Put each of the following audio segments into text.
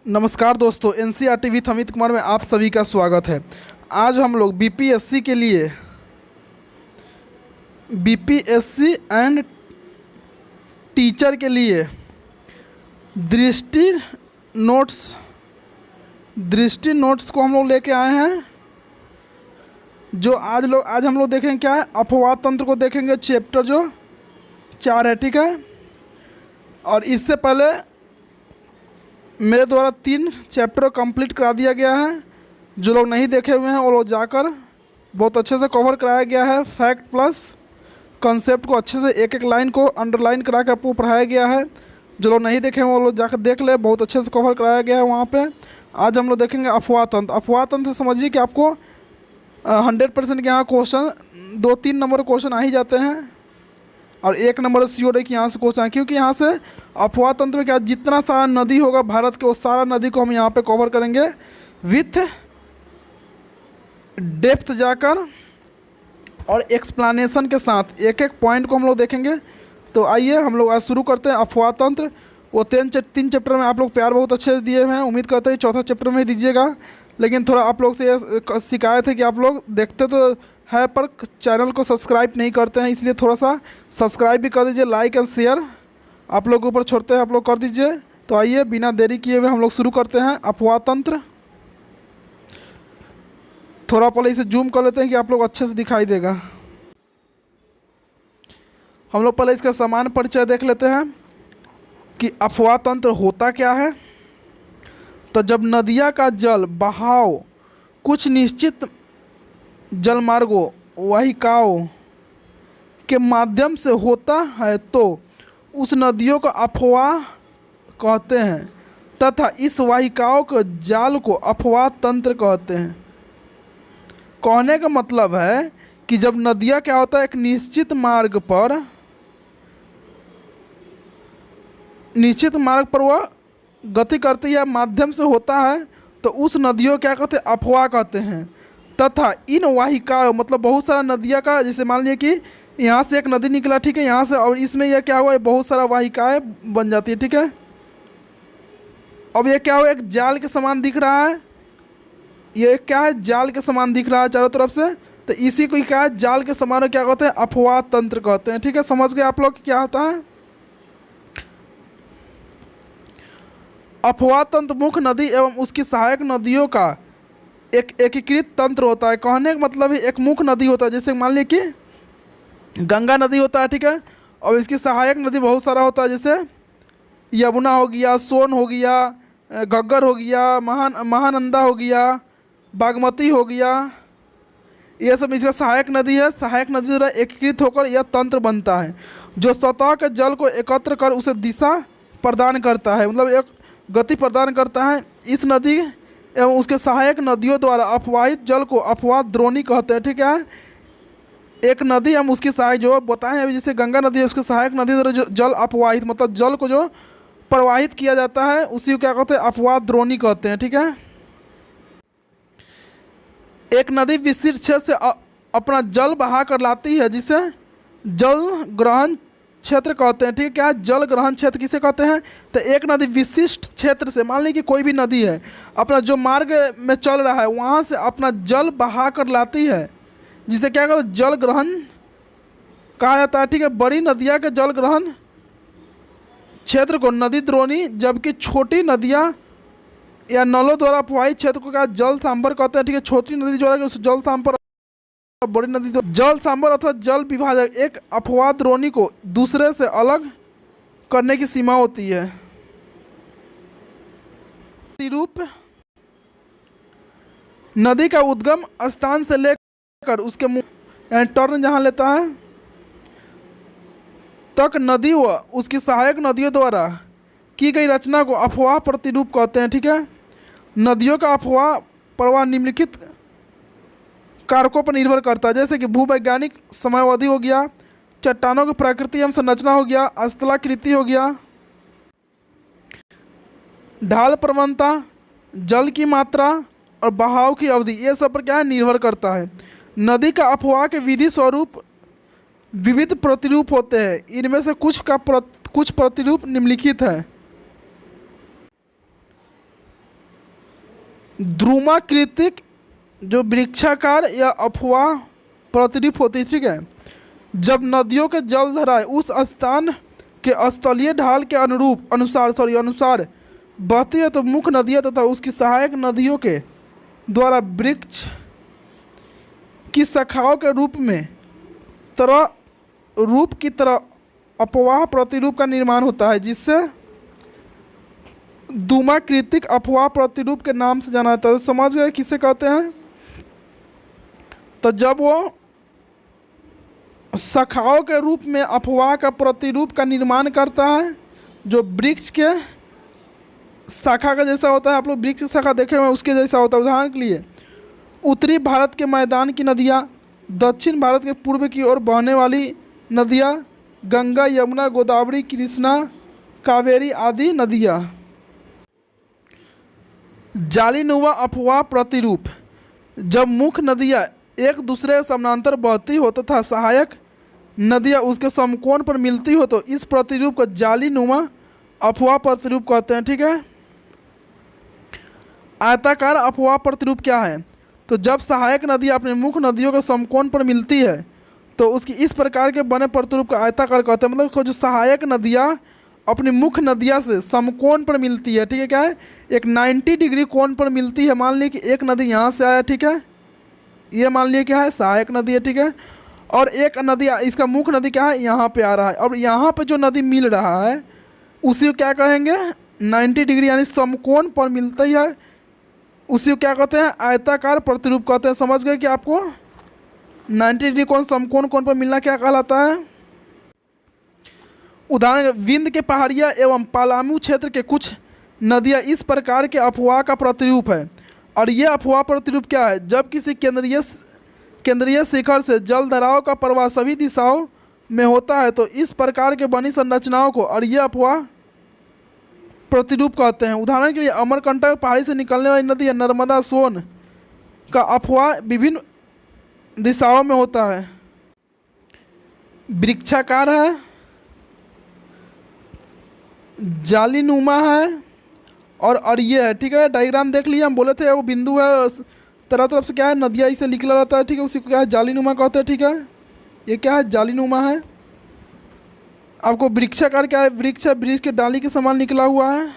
नमस्कार दोस्तों, NCERT with Amit Kumar में आप सभी का स्वागत है। आज हम लोग बीपीएससी के लिए बीपीएससी एंड टीचर के लिए दृष्टि नोट्स को हम लोग लेके आए हैं। जो आज हम लोग देखेंगे क्या है, अपवाद तंत्र को देखेंगे। चैप्टर जो 4 है, ठीक है। और इससे पहले मेरे द्वारा 3 चैप्टर कंप्लीट करा दिया गया है। जो लोग नहीं देखे हुए हैं वो लोग जाकर बहुत अच्छे से कवर कराया गया है। फैक्ट प्लस कॉन्सेप्ट को अच्छे से एक एक लाइन को अंडरलाइन करा के आपको पढ़ाया गया है। जो लोग नहीं देखे हैं वो लोग जाकर देख ले, बहुत अच्छे से कवर कराया गया है वहाँ पे। आज हम लोग देखेंगे अफवाह तंत्र। अफवाह तंत्र समझिए कि आपको 100% के यहाँ क्वेश्चन 2-3 नंबर क्वेश्चन आ ही जाते हैं और 1 नंबर श्योर है कि यहाँ से क्वेश्चन है, क्योंकि यहाँ से अफवाह तंत्र में क्या जितना सारा नदी होगा भारत के, वो सारा नदी को हम यहाँ पे कवर करेंगे विथ डेप्थ जाकर और एक्सप्लेनेशन के साथ। एक एक पॉइंट को हम लोग देखेंगे। तो आइए हम लोग आज शुरू करते हैं। अफवाह तंत्र वो 3 चैप्टर में आप लोग प्यार बहुत अच्छे से दिए हुए हैं। उम्मीद करते हैं 4था चैप्टर में ही दीजिएगा, लेकिन थोड़ा आप लोग से ये शिकायत है कि आप लोग देखते तो है पर चैनल को सब्सक्राइब नहीं करते हैं, इसलिए थोड़ा सा सब्सक्राइब भी कर दीजिए। लाइक एंड शेयर आप लोग के ऊपर छोड़ते हैं, आप लोग कर दीजिए। तो आइए बिना देरी किए हुए हम लोग शुरू करते हैं अफवाह तंत्र। थोड़ा पहले इसे जूम कर लेते हैं कि आप लोग अच्छे से दिखाई देगा। हम लोग पहले इसका सामान्य परिचय देख लेते हैं कि अफवाह तंत्र होता क्या है। तो जब नदिया का जल बहाव कुछ निश्चित जलमार्गों वाहिकाओं के माध्यम से होता है तो उस नदियों को अफवाह कहते हैं तथा इस वाहिकाओं के जाल को अफवाह तंत्र कहते हैं। कहने का मतलब है कि जब नदियाँ क्या होता है, एक निश्चित मार्ग पर वह गति करती है, माध्यम से होता है, तो उस नदियों क्या कहते हैं, अफवाह कहते हैं। तथा इन वाहिकाओं मतलब बहुत सारा नदियाँ का, जैसे मान लीजिए कि यहाँ से एक नदी निकला, ठीक है, यहाँ से, और इसमें यह क्या हुआ, बहुत सारा वाहिकाएँ बन जाती है, ठीक है। अब ये क्या हुआ, एक जाल के समान दिख रहा है। ये क्या है, जाल के समान दिख रहा है चारों तरफ से। तो इसी को क्या है, जाल के समान क्या कहते हैं, अफवाह तंत्र कहते हैं, ठीक है। समझ गए आप लोग क्या होता है। अफवाह तंत्र मुख्य नदी एवं उसकी सहायक नदियों का एक एकीकृत तंत्र होता है। कहने का मतलब है एक मुख्य नदी होता है, जैसे मान लीजिए कि गंगा नदी होता है, ठीक है, और इसकी सहायक नदी बहुत सारा होता है, जैसे यमुना हो गया, सोन हो गया, घग्गर हो गया, महानंदा हो गया, बागमती हो गया। यह सब इसका सहायक नदी है। सहायक नदी द्वारा एकीकृत होकर यह तंत्र बनता है जो सतह के जल को एकत्र कर उसे दिशा प्रदान करता है, मतलब एक गति प्रदान करता है। इस नदी एवं उसके सहायक नदियों द्वारा अपवाहित जल को अपवाद द्रोणी कहते हैं, ठीक है। एक नदी हम उसकी सहायक जो बताएं हैं, जैसे गंगा नदी है, उसके सहायक नदी द्वारा जो जल अपवाहित मतलब जल को जो प्रवाहित किया जाता है उसी को क्या कहते हैं, अपवाद द्रोणी कहते हैं, ठीक है। एक नदी विस्तृत क्षेत्र से अपना जल बहा कर लाती है, जिसे जल ग्रहण क्षेत्र कहते हैं, ठीक है। क्या है, जल ग्रहण क्षेत्र किसे कहते हैं। तो एक नदी विशिष्ट क्षेत्र से, मान लीजिए कि कोई भी नदी है, अपना जो मार्ग में चल रहा है वहाँ से अपना जल बहा कर लाती है, जिसे क्या कहते हैं, जल ग्रहण कहा जाता है, ठीक है। बड़ी नदियाँ के जल ग्रहण क्षेत्र को नदी द्रोणी, जबकि छोटी नदियाँ या नलों द्वारा अपवाहित क्षेत्र को क्या जल सांभर कहते हैं, ठीक है। छोटी नदी जो है उस जल सांभर, बड़ी नदी तो जल सांभर अथवा जल विभाजक। एक अपवाद द्रोणी को दूसरे से अलग करने की सीमा होती है। रूप नदी का उद्गम स्थान से लेकर उसके मुंह यानी टर्न जहां लेता है तक नदी व उसकी सहायक नदियों द्वारा की गई रचना को अफवाह प्रतिरूप कहते हैं, ठीक है। नदियों का अफवाह प्रवाह निम्नलिखित कारकों पर निर्भर करता है, जैसे कि भूवैज्ञानिक समयावधि हो गया, चट्टानों की प्रकृति एवं संरचना हो गया, स्थलाकृति हो गया, ढाल प्रवणता, जल की मात्रा और बहाव की अवधि, ये सब पर क्या है, निर्भर करता है। नदी का अफवाह के विधि स्वरूप विविध प्रतिरूप होते हैं। इनमें से कुछ प्रतिरूप निम्नलिखित है। ध्रुमाकृतिक जो वृक्षाकार या अफवाह प्रतिरूप होती है, ठीक है। जब नदियों के जलधाराएं उस स्थान के स्थलीय ढाल के अनुसार बहती है तो मुख्य नदियाँ तथा उसकी सहायक नदियों के द्वारा वृक्ष की शाखाओं के रूप की तरह अपवाह प्रतिरूप का निर्माण होता है, जिससे धूमाकृतिक अपवाह प्रतिरूप के नाम से जाना जाता है। तो समझ गए किसे कहते हैं? तो जब वो शाखाओं के रूप में अपवाह का प्रतिरूप का निर्माण करता है, जो वृक्ष के शाखा का जैसा होता है, आप लोग वृक्ष की शाखा देखे हुए उसके जैसा होता है। उदाहरण के लिए उत्तरी भारत के मैदान की नदियाँ, दक्षिण भारत के पूर्व की ओर बहने वाली नदियाँ, गंगा, यमुना, गोदावरी, कृष्णा, कावेरी आदि नदियाँ। जालीनुमा अपवाह प्रतिरूप, जब मुख्य नदियाँ एक दूसरे के समानांतर बहती हो तथा सहायक नदियाँ उसके समकोण पर मिलती हो तो इस प्रतिरूप को जालीनुमा अपवाह प्रतिरूप कहते हैं, ठीक है। आयताकार अपवाह प्रतिरूप क्या है? तो जब सहायक नदियाँ अपने मुख्य नदियों के समकोण पर मिलती है तो उसकी इस प्रकार के बने प्रतिरूप का आयताकार कहते हैं। मतलब जो सहायक नदियाँ अपनी मुख्य नदियाँ से समकोण पर मिलती है, ठीक है, क्या है, एक 90 डिग्री कोण पर मिलती है। मान लीजिए कि एक नदी यहाँ से आया, ठीक है, ये मान लीजिए क्या है, सहायक नदी है, ठीक है, और एक नदी इसका मुख्य नदी क्या है, यहाँ पे आ रहा है, और यहाँ पे जो नदी मिल रहा है उसी को क्या कहेंगे, 90 डिग्री यानी समकोण पर मिलती है, उसी को क्या कहते हैं, आयताकार प्रतिरूप कहते हैं। समझ गए कि आपको 90 डिग्री कोण समकोण कोण पर मिलना क्या कहलाता है? उदाहरण, विंध्य के पहाड़िया एवं पलामू क्षेत्र के कुछ नदियाँ इस प्रकार के अपवाह का प्रतिरूप है। और ये अपवाह प्रतिरूप क्या है? जब किसी केंद्रीय शिखर से जल धाराओं का प्रवाह सभी दिशाओं में होता है तो इस प्रकार के बनी संरचनाओं को और ये अपवाह प्रतिरूप कहते हैं। उदाहरण के लिए अमरकंटक पहाड़ी से निकलने वाली नदी है नर्मदा, सोन का अपवाह विभिन्न दिशाओं में होता है। वृक्षाकार है, जालीनुमा है और ये है, ठीक है। डायग्राम देख लिया, हम बोले थे वो बिंदु है और तरह तरफ से क्या है, नदियाँ इसे निकला रहता है, ठीक है, उसी को क्या है, जालीनुमा कहते हैं, ठीक है। ये क्या है, जालीनुमा है। आपको वृक्षाकार क्या है, वृक्ष है, वृक्ष के डाली के समान निकला हुआ है,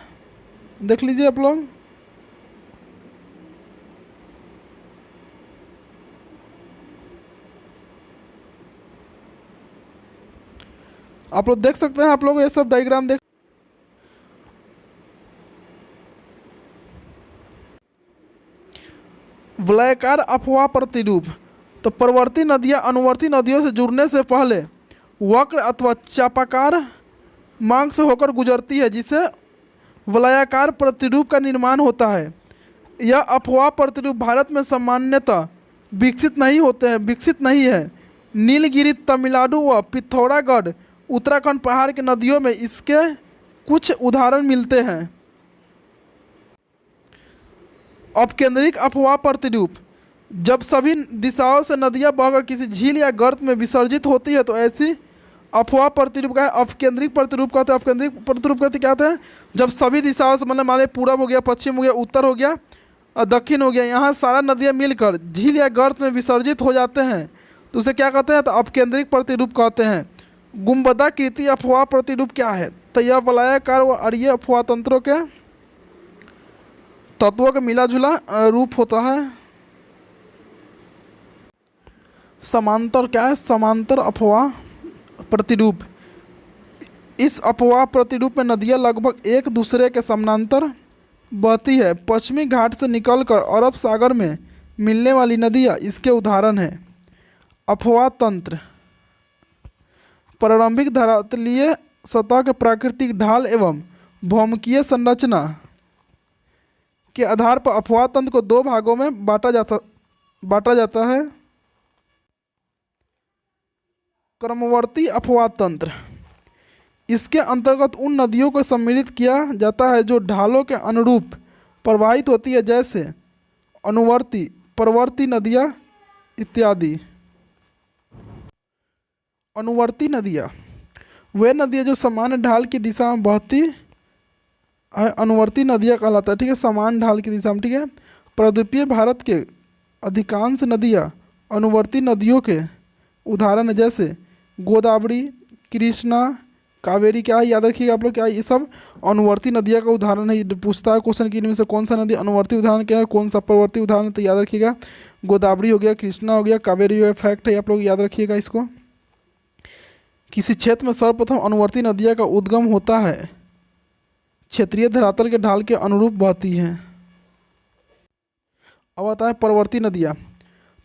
देख लीजिए आप लोग। आप लोग देख सकते हैं, आप लोग ये सब डायग्राम देख। वलयाकार अपवाह प्रतिरूप, तो प्रवर्ती नदियाँ अनुवर्ती नदियों से जुड़ने से पहले वक्र अथवा चापाकार मार्ग से होकर गुजरती है, जिसे वलयाकार प्रतिरूप का निर्माण होता है। यह अपवाह प्रतिरूप भारत में सामान्यतः विकसित नहीं है। नीलगिरी तमिलनाडु व पिथौरागढ़ उत्तराखंड पहाड़ के नदियों में इसके कुछ उदाहरण मिलते हैं। अपकेंद्रिक अपवाह प्रतिरूप, जब सभी दिशाओं से नदियाँ बहकर किसी झील या गर्त में विसर्जित होती है तो ऐसी अपवाह प्रतिरूप का अपकेंद्रिक प्रतिरूप कहते हैं। अपकेंद्रिक प्रतिरूप कहते क्या होता है? जब सभी दिशाओं से, मतलब मान लीजिए पूरब हो गया, पश्चिम हो गया, उत्तर हो गया और दक्षिण हो गया, यहाँ सारा नदियाँ मिलकर झील या गर्त में विसर्जित हो जाते हैं तो उसे क्या कहते हैं? तो अपकेंद्रिक प्रतिरूप कहते हैं। गुंबदाकृति अपवाह प्रतिरूप क्या है? तो यह वलयाकार व अरीय अपवाह तंत्रों के तत्वों का मिला जुला रूप होता है। समांतर क्या है? समांतर अपवाह प्रतिरूप। इस अपवाह प्रतिरूप में नदियाँ लगभग एक दूसरे के समानांतर बहती है। पश्चिमी घाट से निकलकर अरब सागर में मिलने वाली नदियाँ इसके उदाहरण हैं। अपवाह तंत्र, प्रारंभिक धरातलीय सतह के प्राकृतिक ढाल एवं भौमिकीय संरचना के आधार पर अपवाह तंत्र को दो भागों में बांटा जाता है। क्रमवर्ती अपवाह तंत्र, इसके अंतर्गत उन नदियों को सम्मिलित किया जाता है जो ढालों के अनुरूप प्रवाहित होती है, जैसे अनुवर्ती, परवर्ती नदियाँ इत्यादि। अनुवर्ती नदियाँ वे नदियाँ जो समान ढाल की दिशा में बहती है, अनुवर्ती नदियाँ कहलाता है, ठीक है, समान ढाल की दिशा में, ठीक है। प्रद्वीपीय भारत के अधिकांश नदियाँ अनुवर्ती नदियों के उदाहरण है, जैसे गोदावरी, कृष्णा, कावेरी। क्या है, याद रखिएगा आप लोग, क्या है, ये सब अनुवर्ती नदियाँ का उदाहरण है। ये पूछता है क्वेश्चन कि इनमें से कौन सा नदी अनुवर्ती उदाहरण क्या है, कौन सा प्रवर्ती उदाहरण, तो याद रखिएगा गोदावरी हो गया, कृष्णा हो गया, कावेरी हो गया। फैक्ट है, आप लोग याद रखिएगा इसको। किसी क्षेत्र में सर्वप्रथम अनुवर्ती नदियाँ का उद्गम होता है, क्षेत्रीय धरातल के ढाल के अनुरूप बहती हैं। अब आता है प्रवर्ती नदियाँ।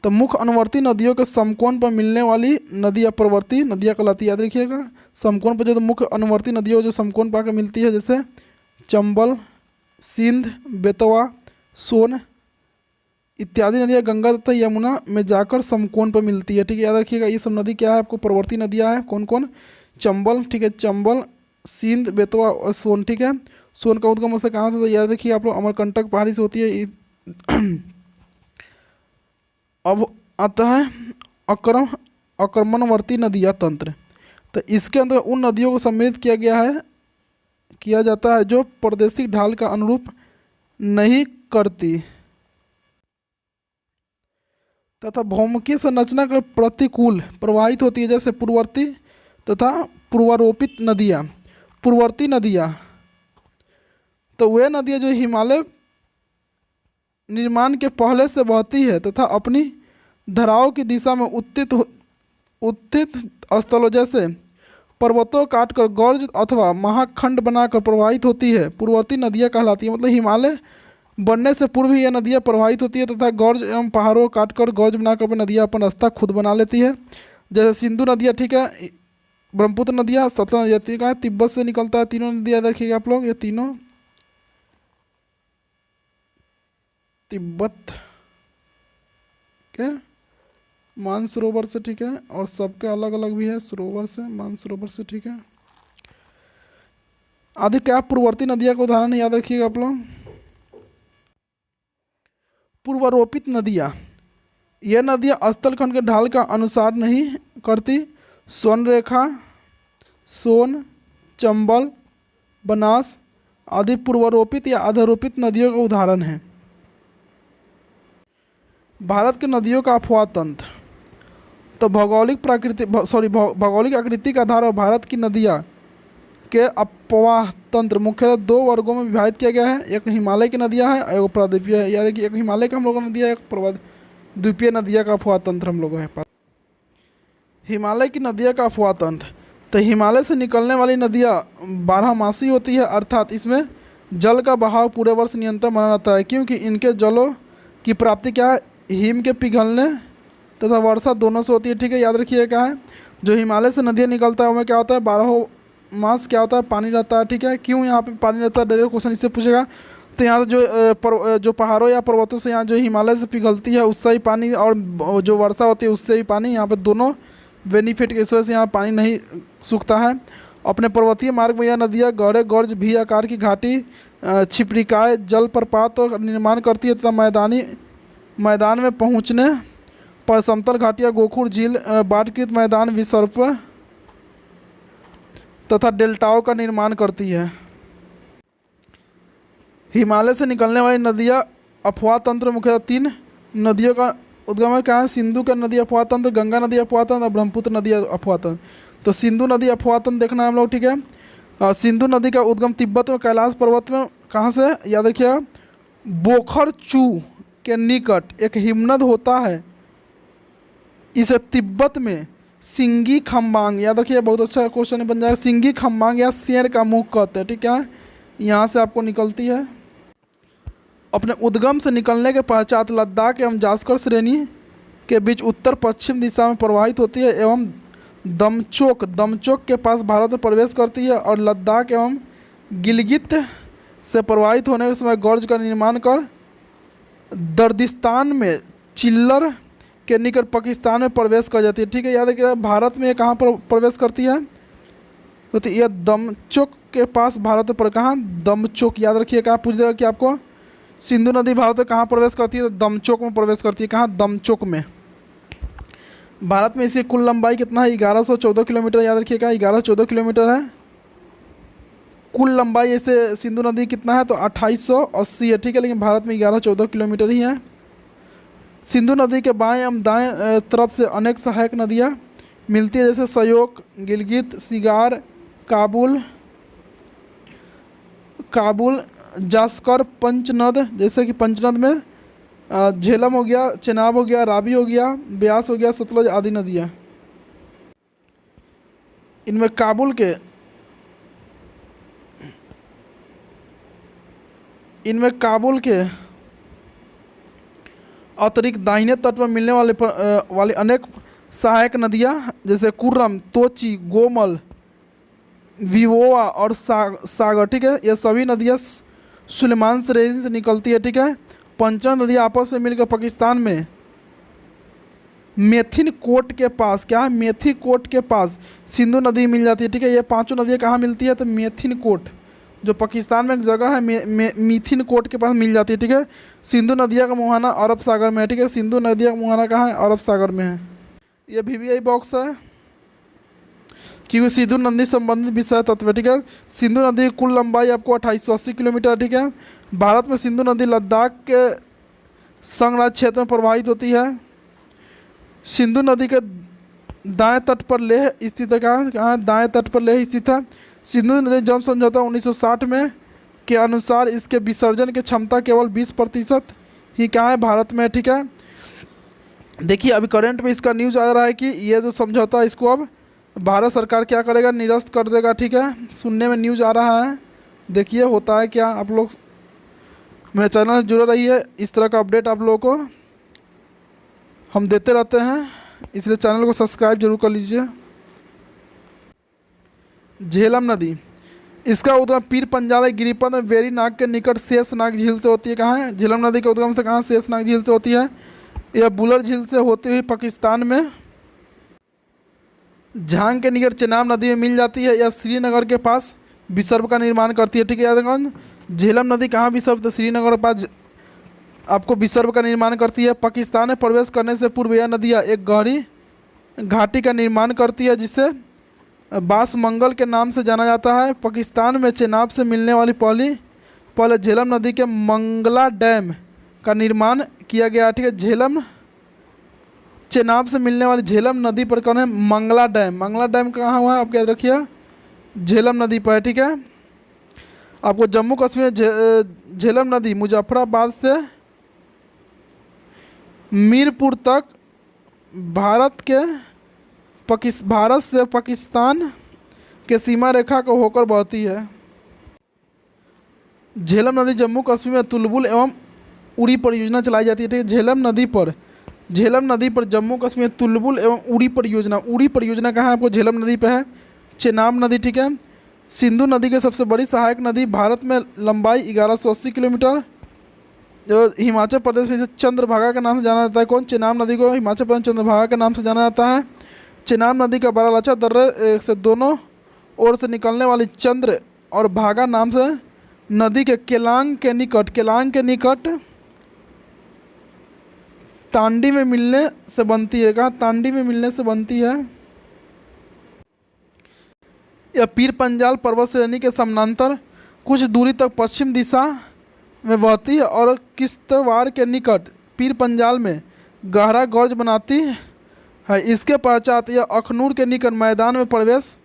तो मुख्य अनुवर्ती नदियों के समकोण पर मिलने वाली नदियाँ प्रवर्ती नदियाँ कहलाती है। याद रखिएगा, समकोण पर जो मुख्य अनुवर्ती नदियों जो समकोण पर मिलती है, जैसे चंबल, सिंध, बेतवा, सोन इत्यादि नदियाँ गंगा तथा यमुना में जाकर समकोण पर मिलती है। ठीक है, याद रखिएगा ये सब नदी क्या है, आपको प्रवर्ती नदियाँ है। कौन कौन, चंबल, ठीक है, चंबल, सिंध, बेतवा और सोन। ठीक है, सोन का उद्गम से कहाँ से होता है, याद रखिए आप लोग अमरकंटक पहाड़ी से होती है। अब आता है अक्रमणवर्ती नदियाँ तंत्र। तो इसके अंदर उन नदियों को सम्मिलित किया जाता है जो प्रादेशिक ढाल का अनुरूप नहीं करती तथा भौमिकीय संरचना के प्रतिकूल प्रवाहित होती है, जैसे पूर्ववर्ती तथा पूर्वारोपित नदियाँ। पूर्ववर्ती नदियाँ तो वे नदियाँ जो हिमालय निर्माण के पहले से बहती है तथा अपनी धाराओं की दिशा में उत्थित स्थलों जैसे पर्वतों काटकर गौर्ज अथवा महाखंड बनाकर प्रवाहित होती है, पूर्ववर्ती नदियाँ कहलाती है। मतलब हिमालय बनने से पूर्व ही यह नदियाँ प्रवाहित होती है तथा गौर्ज एवं पहाड़ों काटकर गौर्ज बनाकर अपनी नदियाँ अपन रास्ता खुद बना लेती है। जैसे सिंधु नदियाँ, ठीक है, ब्रह्मपुत्र नदियाँ, सतलज नदियाँ, ठीक है, तिब्बत से निकलता है तीनों नदियाँ। देखिएगा आप लोग, ये तीनों तिब्बत के मानसरोवर से, ठीक है, और सबके अलग अलग भी है, सरोवर से, मानसरोवर से, ठीक है। आदि क्या पूर्ववर्ती नदियाँ का उदाहरण याद रखिएगा आप लोग। पूर्वारोपित नदियाँ, यह नदियाँ स्थलखंड के ढाल का अनुसार नहीं करती। स्वर्णरेखा, सोन, चंबल, बनास आदि पूर्वारोपित या अधरोपित नदियों का उदाहरण है। भारत के नदियों का अपवाह तंत्र। तो भौगोलिक आकृति के आधार पर भारत की नदियाँ के अपवाह तंत्र मुख्यतः दो वर्गों में विभाजित किया गया है। एक हिमालय की नदियाँ हैं, एक प्राद्वीपीय है। यानी कि एक हिमालय का हम लोगों ने नदियाँ, एक द्वीपीय नदियाँ का अपवाह तंत्र हम लोगों के पास। हिमालय की नदियाँ का अपवाह तंत्र। तो हिमालय से निकलने वाली नदियाँ बारहमासी होती है, अर्थात इसमें जल का बहाव पूरे वर्ष निरंतर बना रहता है, क्योंकि इनके जलों की प्राप्ति क्या है, हिम के पिघलने तथा वर्षा दोनों से होती है। ठीक है, याद रखिए क्या है, जो हिमालय से नदियाँ निकलता है उसमें क्या होता है, 12 मास क्या होता है, पानी रहता है। ठीक है, क्यों यहाँ पे पानी रहता है, डायरेक्ट क्वेश्चन इससे पूछेगा। तो यहाँ से जो पहाड़ों या पर्वतों से यहाँ जो हिमालय से पिघलती है उससे ही पानी, और जो वर्षा होती है उससे ही पानी, यहाँ पे दोनों बेनिफिट की वजह से यहाँ पानी नहीं सूखता है। अपने पर्वतीय मार्ग में यह नदियाँ गहरे गौर्ज भी आकार की घाटी, छिपरिकाएँ, जलप्रपात और निर्माण करती है तथा मैदान में पहुँचने पर समतल घाटियाँ, गोखुर झील, बाढ़कृत मैदान, विसर्प तथा डेल्टाओं का निर्माण करती है। हिमालय से निकलने वाली नदियाँ अपवाह तंत्र मुख्यतः 3 नदियों का उद्गम है। क्या है, सिंधु का नदी अपवाह तंत्र, गंगा नदी अपवाह तंत्र और ब्रह्मपुत्र नदी अपवाह तंत्र। तो सिंधु नदी अपवाह तंत्र देखना है हम लोग। ठीक है, सिंधु नदी का उद्गम तिब्बत में कैलाश पर्वत में कहाँ से, याद रखिएगा, बोखरचू के निकट एक हिमनद होता है, इसे तिब्बत में सिंगी खम्बांग, याद रखिए, बहुत अच्छा क्वेश्चन बन जाएगा, सिंगी खम्बांग या शेर का मुख कहते हैं। ठीक है, यहाँ से आपको निकलती है। अपने उद्गम से निकलने के पश्चात लद्दाख एवं जास्कर श्रेणी के बीच उत्तर पश्चिम दिशा में प्रवाहित होती है एवं दमचोक के पास भारत में प्रवेश करती है, और लद्दाख एवं गिलगित से प्रवाहित होने के समय गौर्ज का निर्माण कर दर्दिस्तान में चिल्लर के निकट पाकिस्तान में प्रवेश कर जाती है। ठीक है, याद रखिएगा, भारत में कहाँ पर प्रवेश करती है, तो यह दमचोक के पास भारत पर, कहाँ, दमचोक, याद रखिए, कहाँ पूछ देगा कि आपको सिंधु नदी भारत में कहाँ प्रवेश करती है, तो दमचोक में प्रवेश करती है। कहाँ, दमचोक में। भारत में इसकी कुल लंबाई कितना है, 1114 किलोमीटर, याद रखिएगा 1114 किलोमीटर है। कुल लंबाई ऐसे सिंधु नदी कितना है तो 2880 है, ठीक है, लेकिन भारत में 11-14 किलोमीटर ही है। सिंधु नदी के बाएं एवं दाएं तरफ से अनेक सहायक नदियाँ मिलती है, जैसे सयोक, गिलगित, सिगार, काबुल काबुल जास्कर, पंचनद, जैसे कि पंचनद में झेलम हो गया, चेनाब हो गया, रावी हो गया, ब्यास हो गया, सतलज आदि नदियाँ। इनमें काबुल के अतिरिक्त दाहिने तट पर मिलने वाली अनेक सहायक नदियाँ जैसे कुर्रम, तोची, गोमल, विवोआ और सागर, ठीक है, ये सभी नदियाँ सुलेमान रेंज से निकलती है, ठीक है। पंचन नदियाँ आपस में मिलकर पाकिस्तान में मेथिन कोट के पास, क्या है, मेथी कोट के पास सिंधु नदी मिल जाती है, ठीक है। ये पांचों नदियाँ कहाँ मिलती है तो मेथिन कोट, जो पाकिस्तान में एक जगह है, मीथिन कोट के पास मिल जाती है, ठीक है। सिंधु नदिया का मुहाना अरब सागर में है, ठीक है। सिंधु नदिया का मुहाना कहाँ है, अरब सागर में है। ये VVI बॉक्स है क्योंकि सिंधु नदी संबंधित विषय तत्व है, ठीक है। सिंधु नदी की कुल लंबाई आपको 2880 किलोमीटर, ठीक है। भारत में सिंधु नदी लद्दाख के संघराज्य क्षेत्र में प्रवाहित होती है। सिंधु नदी के दाएं तट पर लेह स्थित है, कहाँ दाएं तट पर लेह स्थित है। सिंधु नदी जल समझौता 1960 में के अनुसार इसके विसर्जन की क्षमता केवल 20% ही कहाँ है, भारत में, ठीक है। देखिए अभी करंट में इसका न्यूज़ आ रहा है कि ये जो समझौता है इसको अब भारत सरकार क्या करेगा, निरस्त कर देगा, ठीक है। सुनने में न्यूज़ आ रहा है, देखिए होता है क्या। आप लोग मेरे चैनल से जुड़े रहिए, इस तरह का अपडेट आप लोगों को हम देते रहते हैं, इसलिए चैनल को सब्सक्राइब जरूर कर लीजिए। झेलम नदी, इसका उद्गम पीर पंजाल गिरिपथ में वेरीनाग के निकट शेषनाग झील से होती है, कहाँ है, झेलम नदी के उद्गम से कहाँ, शेषनाग झील से होती है। यह बुलर झील से होती हुई पाकिस्तान में झांग के निकट चेनाब नदी में मिल जाती है। यह श्रीनगर के पास विसर्ग का निर्माण करती है, ठीक है। याद रखना झेलम नदी कहाँ विसर्ग, तो श्रीनगर के पास आपको विसर्ग का निर्माण करती है। पाकिस्तान में प्रवेश करने से पूर्व यह नदियाँ एक गहरी घाटी का निर्माण करती है जिसे बासमंगल के नाम से जाना जाता है। पाकिस्तान में चेनाब से मिलने वाली पहले झेलम नदी के मंगला डैम का निर्माण किया गया, ठीक है। झेलम चेनाब से मिलने वाली झेलम नदी पर कौन है, मंगला डैम। मंगला डैम कहाँ हुआ है, आप याद रखिए, झेलम नदी पर है, ठीक है। आपको जम्मू कश्मीर झेलम नदी मुजफ्फराबाद से मीरपुर तक भारत से पाकिस्तान के सीमा रेखा को होकर बहती है। झेलम नदी जम्मू कश्मीर में तुलबुल एवं उड़ी परियोजना चलाई जाती है, ठीक है। झेलम नदी पर जम्मू कश्मीर में तुलबुल एवं उड़ी परियोजना कहाँ है, आपको झेलम नदी पे है, चेनाब नदी, ठीक है। सिंधु नदी की सबसे बड़ी सहायक नदी, भारत में लंबाई 1180 किलोमीटर, जो हिमाचल प्रदेश में इसे चंद्रभागा के नाम से जाना जाता है। कौन, चेनाब नदी को हिमाचल प्रदेश चंद्रभागा के नाम से जाना जाता है। चेनाब नदी का बारालाचा दर्रे से दोनों ओर से निकलने वाली चंद्र और भागा नाम से नदी के केलांग के निकट तांडी में मिलने से बनती है, कहाँ, तांडी में मिलने से बनती है। यह पीर पंजाल पर्वत श्रेणी के समानांतर कुछ दूरी तक पश्चिम दिशा में बहती है और किश्तवाड़ के निकट पीर पंजाल में गहरा गौज बनाती है। इसके पश्चात यह अखनूर के निकट मैदान में प्रवेश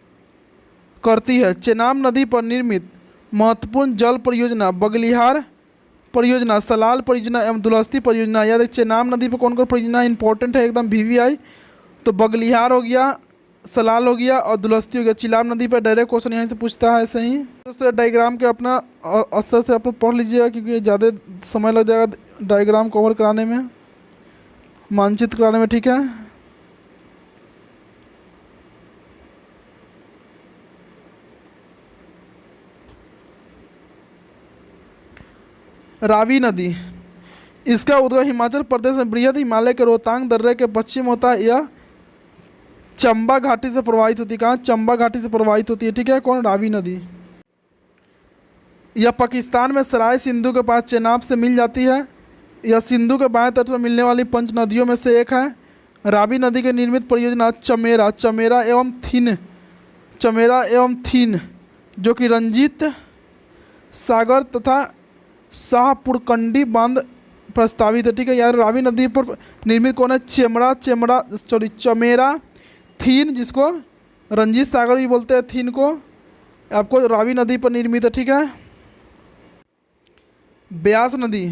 करती है। चेनाब नदी पर निर्मित महत्वपूर्ण जल परियोजना बगलिहार परियोजना, सलाल परियोजना एवं दुलस्ती परियोजना। याद है चेनाब नदी पर कौन कौन परियोजना इंपॉर्टेंट है एकदम VVI, तो बगलिहार हो गया, सलाल हो गया और दुलस्ती हो गया। चिलाब नदी पर डायरेक्ट क्वेश्चन यहीं से पूछता है, ऐसे ही दोस्तों। डायग्राम के अपना असर से आप पढ़ लीजिएगा क्योंकि ज़्यादा समय लग जाएगा डायग्राम कवर कराने में, मानचित्र कराने में, ठीक है। रावी नदी, इसका उद्गम हिमाचल प्रदेश में बृहद हिमालय के रोहतांग दर्रे के पश्चिम होता है। यह चंबा घाटी से प्रवाहित होती है, कहाँ, चंबा घाटी से प्रवाहित होती है, ठीक है। कौन, रावी नदी। यह पाकिस्तान में सराय सिंधु के पास चेनाब से मिल जाती है। यह सिंधु के बाएं तट पर मिलने वाली 5 नदियों में से एक है। रावी नदी के निर्मित परियोजना चमेरा एवं थीन जो कि रंजीत सागर तथा शाहपुरकंडी बांध प्रस्तावित है। ठीक है यार, रावी नदी पर निर्मित कौन है? चमेरा थीन, जिसको रंजीत सागर भी बोलते हैं, थीन को, आपको रावी नदी पर निर्मित है। ठीक है। ब्यास नदी,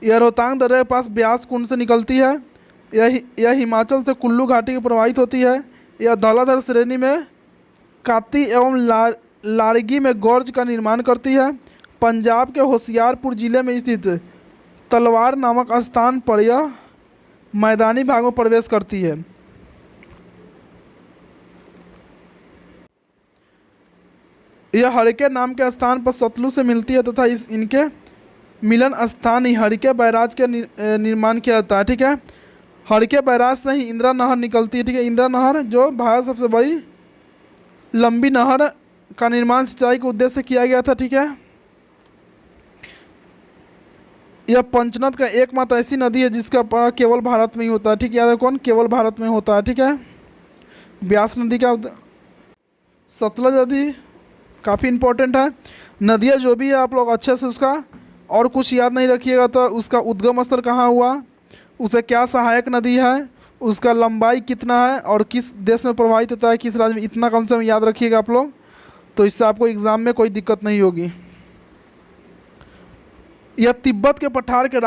यह रोहतांग दर्रे के पास ब्यास कुंड से निकलती है। यह हिमाचल से कुल्लू घाटी की प्रवाहित होती है। यह धौलाधर श्रेणी में काती एवं लाड़गी में गौर्ज का निर्माण करती है। पंजाब के होशियारपुर जिले में स्थित तलवार नामक स्थान पर यह मैदानी भाग में प्रवेश करती है। यह हरिके नाम के स्थान पर सतलुज से मिलती है तथा इनके मिलन स्थान ही हरिके बैराज के निर्माण किया जाता है। ठीक है। हरिके बैराज से ही इंदिरा नहर निकलती है। ठीक है। इंदिरा नहर जो भारत सबसे बड़ी लंबी नहर का निर्माण सिंचाई के उद्देश्य से किया गया था। ठीक है। यह पंचनद का एकमात्र ऐसी नदी है जिसका प्रवाह केवल भारत में ही होता है। ठीक है। याद कौन? केवल भारत में होता है। ठीक है। ब्यास नदी का सतलज नदी काफ़ी इम्पोर्टेंट है। नदियाँ जो भी है आप लोग अच्छे से उसका और कुछ याद नहीं रखिएगा तो उसका उद्गम स्थल कहाँ हुआ, उसे क्या सहायक नदी है, उसका लंबाई कितना है और किस देश में प्रवाहित होता है, किस राज्य में, इतना कम से कम याद रखिएगा आप लोग, तो इससे आपको एग्ज़ाम में कोई दिक्कत नहीं होगी। यह तिब्बत के पठार के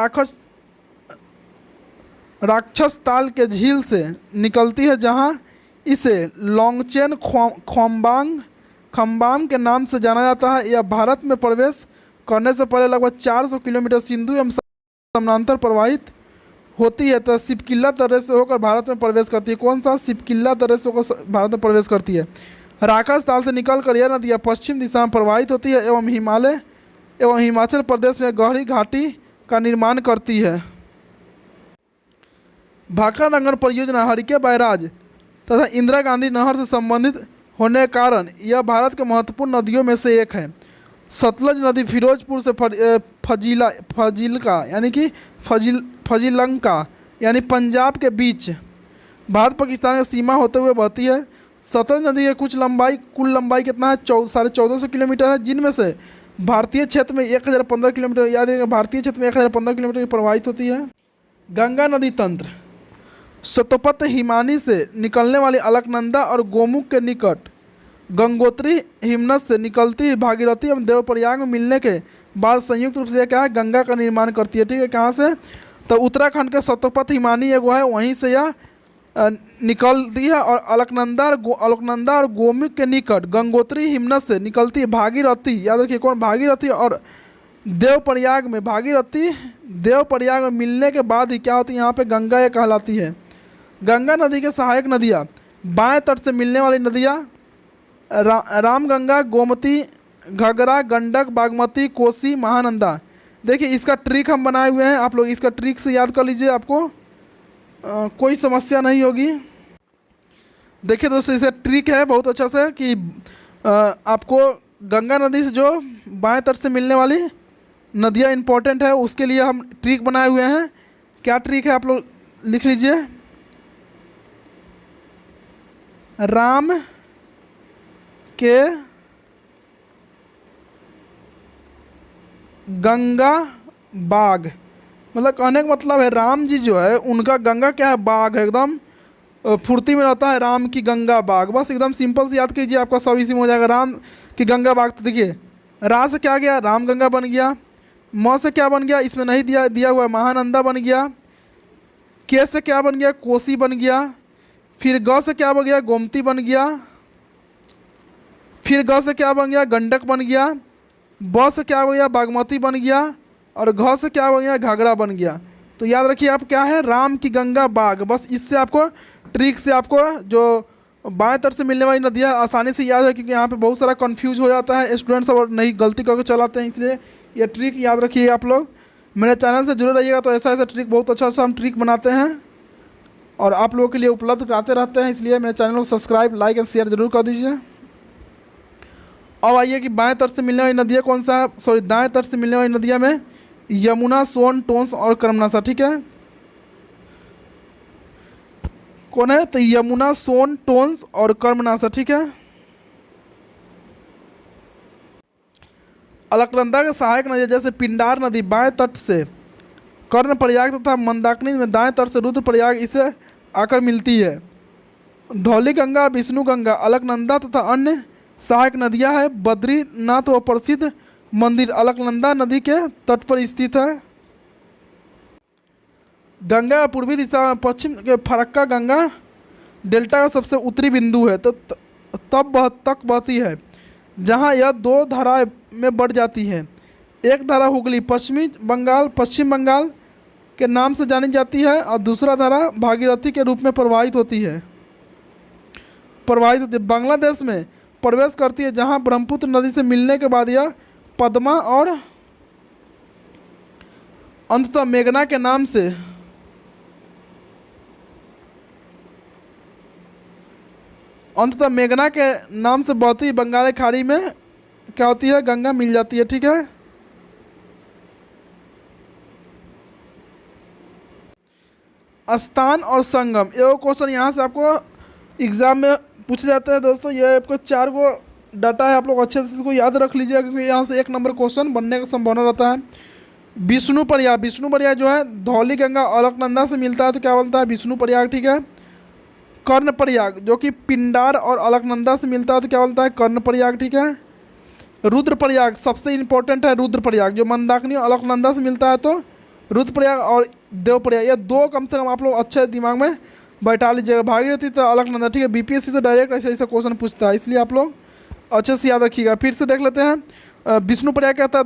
राक्षस ताल के झील से निकलती है, जहाँ इसे लोंगचेन खम्बाम के नाम से जाना जाता है। यह भारत में प्रवेश करने से पहले लगभग 400 किलोमीटर सिंधु एवं समानांतर प्रवाहित होती है, तो सिपकिल्ला दर्रे से होकर भारत में प्रवेश करती है। कौन सा? सिपकिल्ला दर्रे से होकर भारत में प्रवेश करती है। राक्षस ताल से निकलकर यह नदियाँ पश्चिम दिशा में प्रवाहित होती है एवं हिमाचल प्रदेश में गहरी घाटी का निर्माण करती है। भाखड़ा परियोजना हरिके बैराज तथा इंदिरा गांधी नहर से संबंधित होने के कारण यह भारत के महत्वपूर्ण नदियों में से एक है। सतलज नदी फिरोजपुर से फजीलका यानी कि फजीलंका यानी पंजाब के बीच भारत पाकिस्तान की सीमा होते हुए बहती है। सतलज नदी की कुल लंबाई कितना है? 1450 किलोमीटर है, जिनमें से भारतीय क्षेत्र में 1015 किलोमीटर, याद रखिएगा, भारतीय क्षेत्र में 1015 किलोमीटर की प्रवाहित होती है। गंगा नदी तंत्र, शतपथ हिमानी से निकलने वाली अलकनंदा और गोमुख के निकट गंगोत्री हिमनद से निकलती भागीरथी एवं देवप्रयाग में मिलने के बाद संयुक्त रूप से यह क्या है? गंगा का निर्माण करती है। ठीक है। कहाँ से? तो उत्तराखंड के शतपथ हिमानी एगो है, वहीं से यह निकलती है और अलकनंदा और गोमुख के निकट गंगोत्री हिमनद से निकलती है भागीरथी, याद रखिए कौन? भागीरथी और देवप्रयाग में मिलने के बाद ही क्या होती है? यहाँ पे गंगा ये कहलाती है। गंगा नदी के सहायक नदियाँ, बाएं तट से मिलने वाली नदियाँ रामगंगा, गोमती, घगरा, गंडक, बागमती, कोसी, महानंदा। देखिए इसका ट्रिक हम बनाए हुए हैं, आप लोग इसका ट्रिक से याद कर लीजिए, आपको कोई समस्या नहीं होगी। देखिए दोस्तों, इसे ट्रिक है बहुत अच्छा से कि आपको गंगा नदी से जो बाएं तट से मिलने वाली नदियाँ इंपॉर्टेंट है, उसके लिए हम ट्रिक बनाए हुए हैं। क्या ट्रिक है आप लोग लिख लीजिए। राम के गंगा बाग, मतलब कहने का मतलब है राम जी जो है उनका गंगा क्या है? बाग है, एकदम फुर्ती में रहता है राम की गंगा बाग। बस एकदम सिंपल से याद कीजिए, आपका सब इसी में हो जाएगा। राम की गंगा बाग, तो देखिए रा से क्या गया? राम गंगा बन गया। म से क्या बन गया? इसमें नहीं दिया हुआ है, महानंदा बन गया। के से क्या बन गया? कोसी बन गया। फिर ग से क्या बन गया? गोमती बन गया। फिर ग से क्या बन गया? गंडक बन गया। ब से क्या बन गया? बागमती बन गया। और घ से क्या बन गया? घाघरा बन गया। तो याद रखिए आप क्या है? राम की गंगा बाग। बस इससे आपको ट्रिक से आपको जो बाएं तरफ से मिलने वाली नदियाँ आसानी से याद है, क्योंकि यहाँ पे बहुत सारा कंफ्यूज हो जाता है स्टूडेंट्स और नहीं गलती करके चलाते हैं, इसलिए ये ट्रिक याद रखिए आप लोग। मेरे चैनल से जुड़े रहिएगा, तो ऐसा ऐसा ट्रिक बहुत अच्छा सा हम ट्रिक बनाते हैं और आप लोगों के लिए उपलब्ध कराते रहते हैं, इसलिए मेरे चैनल को सब्सक्राइब, लाइक एंड शेयर जरूर कर दीजिए। अब आइए कि बाएं तट से मिलने वाली नदियाँ कौन सा है? सॉरी, दाएं तट से मिलने वाली नदियाँ में यमुना, सोन, टोंस और कर्मनासा। ठीक है, कौन है? तो यमुना, सोन, टोंस और कर्मनासा। ठीक है, अलकनंदा के सहायक नदी जैसे पिंडार नदी बाएं तट से कर्णप्रयाग तथा मंदाकिनी में दाएं तट से रुद्रप्रयाग इसे आकर मिलती है। धौली गंगा, विष्णु गंगा, अलकनंदा तथा अन्य सहायक नदियां हैं। बद्रीनाथ व प्रसिद्ध मंदिर अलकनंदा नदी के तट पर स्थित है। गंगा का पूर्वी दिशा में पश्चिम के फरक्का गंगा डेल्टा का सबसे उत्तरी बिंदु है, तो तक बहती है, जहां यह दो धाराएं में बढ़ जाती है। एक धारा हुगली पश्चिम बंगाल के नाम से जानी जाती है और दूसरा धारा भागीरथी के रूप में प्रवाहित होती है। बांग्लादेश में प्रवेश करती है, जहां ब्रह्मपुत्र नदी से मिलने के बाद यह पद्मा और अंततः मेघना के नाम से बहती बंगाल की खाड़ी में क्या होती है, गंगा मिल जाती है। ठीक है, स्थान और संगम, ये क्वेश्चन यहाँ से आपको एग्जाम में पूछे जाते हैं दोस्तों। ये आपको 4 गो डाटा है, आप लोग अच्छे से इसको याद रख लीजिएगा, क्योंकि यहाँ से 1 नंबर क्वेश्चन बनने का संभावना रहता है। विष्णुप्रयाग जो है धौली गंगा अलकनंदा से मिलता है, तो क्या बनता है, विष्णुप्रयाग। ठीक है, कर्णप्रयाग जो कि पिंडार और अलकनंदा से मिलता है, तो क्या बनता है, कर्णप्रयाग। ठीक है, रुद्रप्रयाग सबसे इंपॉर्टेंट है, रुद्रप्रयाग जो मंदाकिनी और अलकनंदा से मिलता है, तो रुद्रप्रयाग और देवप्रयाग, ये 2 कम से कम आप लोग अच्छे दिमाग में बैठा लीजिएगा। भागीरथी तो अलकनंदा। ठीक है, बीपीएससी तो डायरेक्ट ऐसे क्वेश्चन पूछता है, इसलिए आप लोग अच्छे से याद रखिएगा। फिर से देख लेते हैं। विष्णुप्रयाग कहता है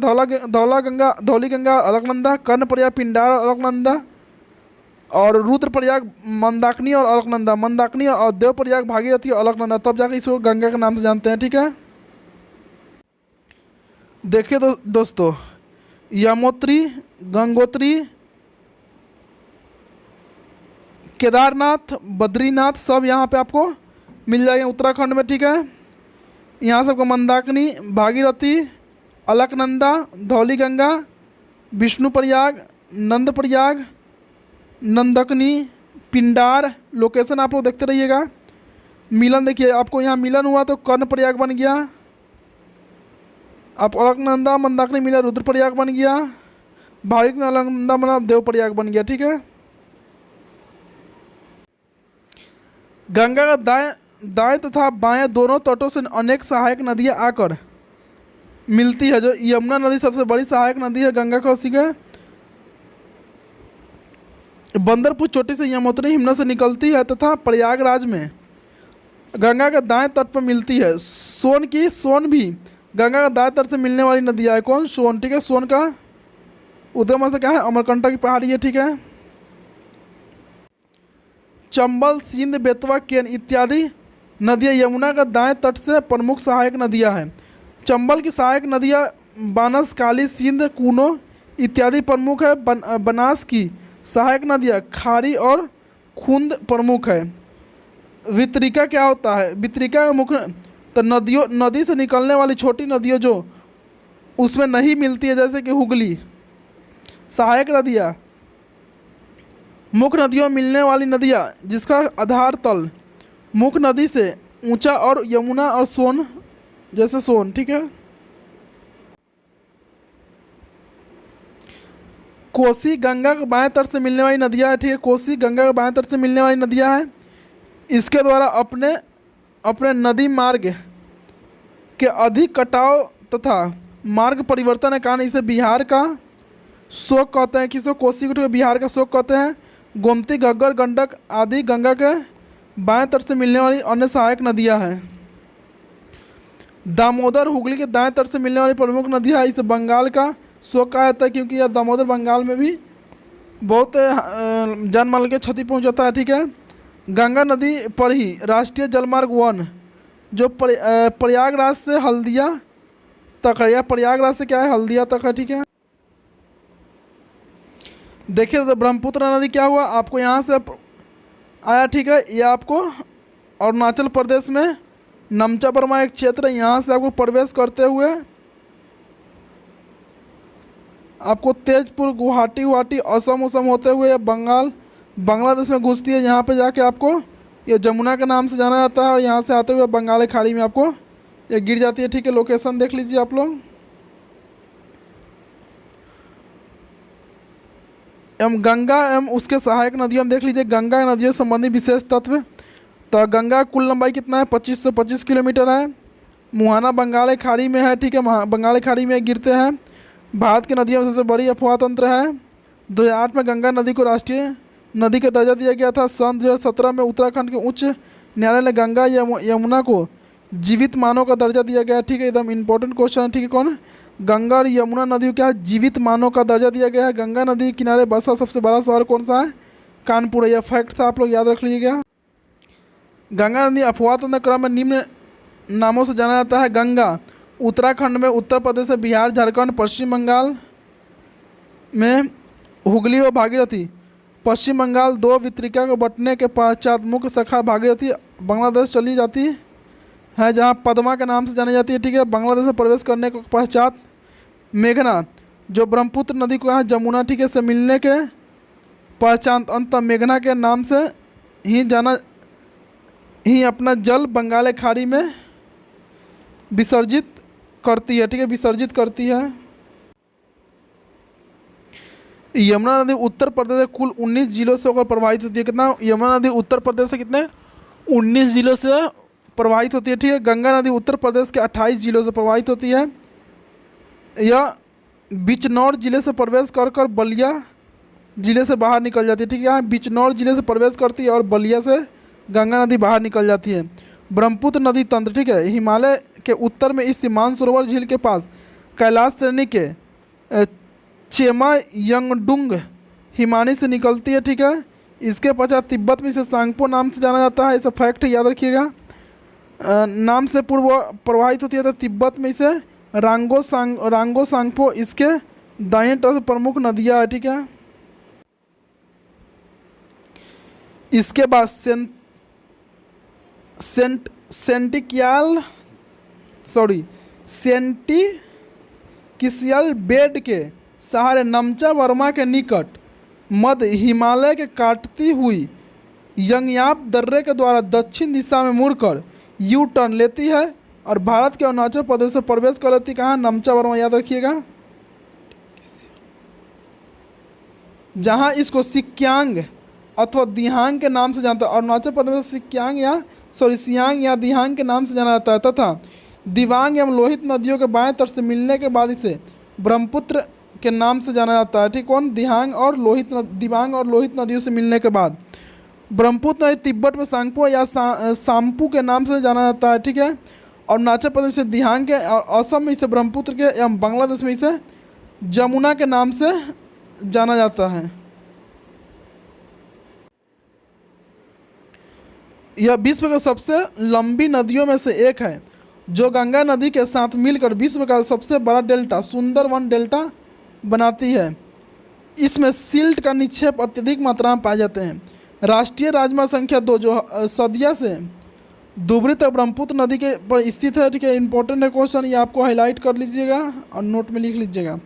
धौली गंगा अलकनंदा, कर्णप्रयाग पिंडार और अलकनंदा, और रुद्रप्रयाग मंदाकिनी और अलकनंदा, और देवप्रयाग भागीरथी और अलकनंदा, तब जाकर इसको गंगा के नाम से जानते हैं। ठीक है, देखिए दोस्तों, यमुनोत्री, गंगोत्री, केदारनाथ, बद्रीनाथ सब यहाँ पे आपको मिल जाएंगे उत्तराखंड में। ठीक है, यहाँ सबको मंदाकिनी, भागीरथी, अलकनंदा, धौली गंगा, विष्णुप्रयाग, नंदप्रयाग, नंदकनी, पिंडार, लोकेशन आप लोग देखते रहिएगा। मिलन देखिए, आपको यहाँ मिलन हुआ तो कर्णप्रयाग बन गया, आप अलकनंदा मंदाकिनी मिला रुद्रप्रयाग बन गया, भागीरथी अलकनंदा बना देवप्रयाग बन गया। ठीक है, गंगा का दाएं तथा बाएं दोनों तटों से अनेक सहायक नदियां आकर मिलती है। जो यमुना नदी सबसे बड़ी सहायक नदी है गंगा को, उसी के बंदरपुर चोटी से यमुनोत्री हिमनद से निकलती है तथा प्रयागराज में गंगा के दाएं तट पर मिलती है। सोन भी गंगा का दाएं तट से मिलने वाली नदियाँ है। कौन, सोन। ठीक है, सोन का उद्गम से क्या है, अमरकंटक की पहाड़ी है। ठीक है, चंबल, सिंध, बेतवा, केन इत्यादि नदियाँ यमुना का दाएं तट से प्रमुख सहायक नदियाँ हैं। चंबल की सहायक नदियाँ बानस, काली, सिंध, कूनो इत्यादि प्रमुख है। बनास की सहायक नदियाँ खारी और खुंद प्रमुख है। वितरिका क्या होता है, वितरिका का मुख्य तो नदी से निकलने वाली छोटी नदियों जो उसमें नहीं मिलती है, जैसे कि हुगली। सहायक नदियाँ मुख्य नदियों में मिलने वाली नदियाँ जिसका आधार तल मुख्य नदी से ऊंचा, और यमुना और सोन, जैसे सोन। ठीक है, कोसी गंगा के बाएं तट से मिलने वाली नदियाँ है। ठीक है, कोसी गंगा के बाएं तट से मिलने वाली नदियाँ हैं। इसके द्वारा अपने नदी मार्ग के अधिक कटाव तथा मार्ग परिवर्तन के कारण इसे बिहार का शोक कहते हैं। किसको, कोसी को बिहार का शोक कहते हैं। गोमती, घग्गर, गंडक आदि गंगा के बाएं तट से मिलने वाली अन्य सहायक नदियां हैं। दामोदर हुगली के दाएं तट से मिलने वाली प्रमुख नदियां है। इसे बंगाल का शोक कहा जाता है, क्योंकि यह दामोदर बंगाल में भी बहुत जान माल के क्षति पहुंचाता है। ठीक है, गंगा नदी पर ही राष्ट्रीय जलमार्ग 1 जो प्रयागराज से हल्दिया तक है, या प्रयागराज से क्या है, हल्दिया तक है। ठीक है, देखिए तो ब्रह्मपुत्र नदी क्या हुआ, आपको यहाँ से आया। ठीक है, ये आपको अरुणाचल प्रदेश में नमचा बर्मा एक क्षेत्र है, यहाँ से आपको प्रवेश करते हुए आपको तेजपुर, गुवाहाटी, असम होते हुए बांग्लादेश में घुसती है। यहाँ पे जाके आपको ये जमुना के नाम से जाना जाता है, और यहाँ से आते हुए बंगाल की खाड़ी में आपको ये गिर जाती है। ठीक है, लोकेशन देख लीजिए आप लोग। एवं गंगा एवं उसके सहायक नदियों में देख लीजिए गंगा नदियों से संबंधित विशेष तत्व। तो गंगा कुल लंबाई कितना है 2525 किलोमीटर है। मुहाना बंगाल की खाड़ी में है, ठीक है, बंगाल की खाड़ी में गिरते हैं। भारत की नदियों में सबसे बड़ी अफवाह तंत्र है। 2008 में गंगा नदी को राष्ट्रीय नदी का दर्जा दिया गया था। सन 2017 में उत्तराखंड के उच्च न्यायालय ने गंगा यमुना को जीवित मानव का दर्जा दिया गया, ठीक है, एकदम इंपॉर्टेंट क्वेश्चन है, ठीक है। कौन? गंगा और यमुना नदी को क्या है? जीवित मानव का दर्जा दिया गया है। गंगा नदी के किनारे बसा सबसे बड़ा शहर कौन सा है? कानपुर है। यह फैक्ट था, आप लोग याद रख लीजिएगा। गंगा नदी अपवाह तंत्र क्रम में निम्न नामों से जाना जाता है। गंगा उत्तराखंड में, उत्तर प्रदेश में, बिहार, झारखंड, पश्चिम बंगाल में हुगली और भागीरथी। पश्चिम बंगाल दो वितरिका को बंटने के पश्चात मुख्य शाखा भागीरथी बांग्लादेश चली जाती है, जहां पद्मा के नाम से जानी जाती है, ठीक है। बांग्लादेश में प्रवेश करने के पश्चात मेघना जो ब्रह्मपुत्र नदी को यहाँ जमुना, ठीक है, से मिलने के पश्चात अंत मेघना के नाम से ही अपना जल बंगाल की खाड़ी में विसर्जित करती है, ठीक है, विसर्जित करती है। यमुना नदी उत्तर प्रदेश के कुल 19 जिलों से होकर प्रवाहित होती है। कितना? यमुना नदी उत्तर प्रदेश से कितने 19 जिलों से प्रवाहित होती है, ठीक है। गंगा नदी उत्तर प्रदेश के 28 जिलों से प्रवाहित होती है। यह बिजनौर जिले से प्रवेश कर कर बलिया जिले से बाहर निकल जाती है, ठीक है। यहाँ बिजनौर जिले से प्रवेश करती है और बलिया से गंगा नदी बाहर निकल जाती है। ब्रह्मपुत्र नदी तंत्र, ठीक है, हिमालय के उत्तर में इस मानसरोवर झील के पास कैलाश श्रेणी के चेमा यंगडुंग हिमानी से निकलती है, ठीक है। इसके पश्चात तिब्बत में इसे सांगपो नाम से जाना जाता है। ऐसा फैक्ट याद रखिएगा। नाम से पूर्व प्रवाहित होती है, तो तिब्बत में इसे रांगो सांगपो इसके दाहिने तरफ से प्रमुख नदियाँ है, ठीक है। इसके बाद सेंटिकिसियल बेड के सहारे नमचा वर्मा के निकट मध्य हिमालय के काटती हुई यंगयाप दर्रे के द्वारा दक्षिण दिशा में मुड़कर यू टर्न लेती है और भारत के अरुणाचल प्रदेश से प्रवेश कर लेती। कहाँ? नमचा वर्मा, याद रखिएगा। जहाँ इसको सिक्यांग अथवा दिहांग के नाम से जानता है। अरुणाचल प्रदेश में सियांग या दिहांग के नाम से जाना जाता है, तथा दिबांग एवं लोहित नदियों के बाएं तट से मिलने के बाद इसे ब्रह्मपुत्र के नाम से जाना जाता है, ठीक। कौन? दिबांग और लोहित नदियों से मिलने के बाद ब्रह्मपुत्र नदी तिब्बत में सांगपो या साम्पू के नाम से जाना जाता है, ठीक है। और अरुणाचल प्रदेश से दिहांग के, और असम में इसे ब्रह्मपुत्र के एवं बांग्लादेश में इसे जमुना के नाम से जाना जाता है। यह विश्व की सबसे लंबी नदियों में से एक है, जो गंगा नदी के साथ मिलकर विश्व का सबसे बड़ा डेल्टा सुंदरवन डेल्टा बनाती है। इसमें सिल्ट का निक्षेप अत्यधिक मात्रा में पाए जाते हैं। राष्ट्रीय राजमार्ग संख्या 2 जो सदिया से धुबरी तक ब्रह्मपुत्र नदी के पर स्थित है, ठीक है। इंपॉर्टेंट है क्वेश्चन, ये आपको हाईलाइट कर लीजिएगा और नोट में लिख लीजिएगा।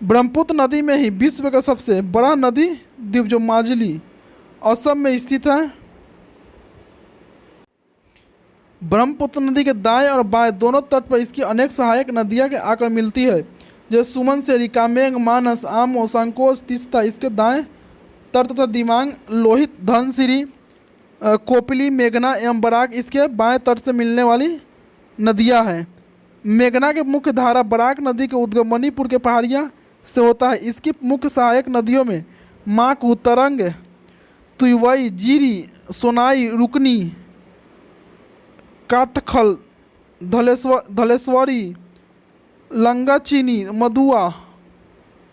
ब्रह्मपुत्र नदी में ही विश्व का सबसे बड़ा नदी द्वीप जो माजुली असम में स्थित है। ब्रह्मपुत्र नदी के दाएं और बाएं दोनों तट पर इसकी अनेक सहायक नदियां के आकर मिलती है, जैसे सुमनसेरी, कामेंग, मानस, आमो, संकोच, तीस्ता इसके दाएं तट तथा दिबांग, लोहित, धनसिरी, कोपिली, मेघना एवं बराक इसके बाएं तट से मिलने वाली नदियां हैं। मेघना के मुख्य धारा बराक नदी के उद्गम मणिपुर के पहाड़ियाँ से होता है। इसकी मुख्य सहायक नदियों में माकू, तरंग, तुईवई, जीरी, सोनाई, रुकनी, कातखल, धलेश्वरी, लंगाचीनी, मधुआ,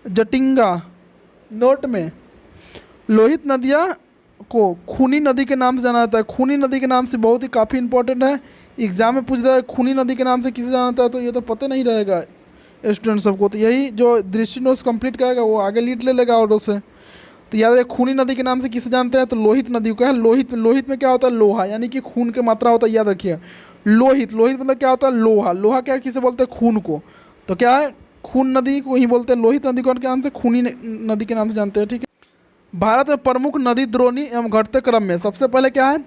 जटिंगा। नोट में लोहित नदियाँ को खूनी नदी के नाम से जाना जाता है। खूनी नदी के नाम से बहुत ही काफ़ी इंपॉर्टेंट है, एग्जाम में पूछता है खूनी नदी के नाम से किसे जाना जाता है, तो ये तो पता नहीं रहेगा स्टूडेंट सबको। तो यही जो दृष्टि नोट्स कंप्लीट करेगा वो आगे लीड ले लेगा और उससे। तो याद रहे खूनी नदी के नाम से किसे जानते हैं, तो लोहित नदी को है। लोहित में क्या होता है? लोहा, यानी कि खून की मात्रा होता है, याद रखिए। लोहित मतलब क्या होता है? लोहा। लोहा क्या किसे बोलते हैं? खून को। तो क्या है? खून नदी को ही बोलते हैं। लोहित नदी को के नाम से खूनी नदी के नाम से जानते हैं, ठीक है। भारत में प्रमुख नदी द्रोणी एवं घटते क्रम में सबसे पहले क्या है?